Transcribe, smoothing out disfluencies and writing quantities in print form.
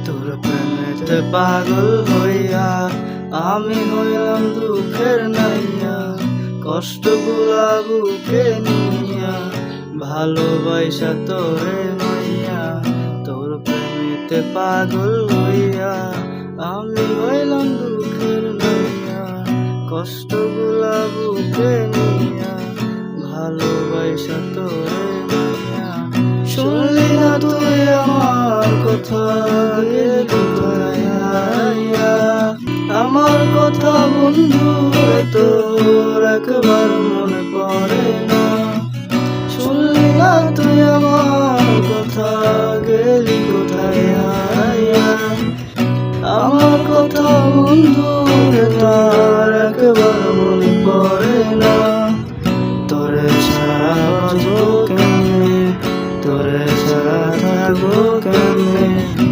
তোর প্রেমেতে পাগল হইয়া আমি হইলাম দুঃখের নাইয়া, কষ্টগুলা বুকে নিয়া ভালোবাসা তোরে মাইয়া। তোর প্রেমেতে পাগল হইয়া আমি হইলাম দুঃখের নাইয়া, কষ্টগুলা বুকে নিয়া ভালোবাসা তোরে মাইয়া। শুনলি না তুই আমার কথা, গেলি কোথায় হারাইয়া? আমার কথা বন্ধু তোর একবার মনে পড়ে না? শুনলি না তুই আমার কথা, গেলি কোথায় হারাইয়া? আমার কথা বন্ধু তোর একবার মনে পড়ে না?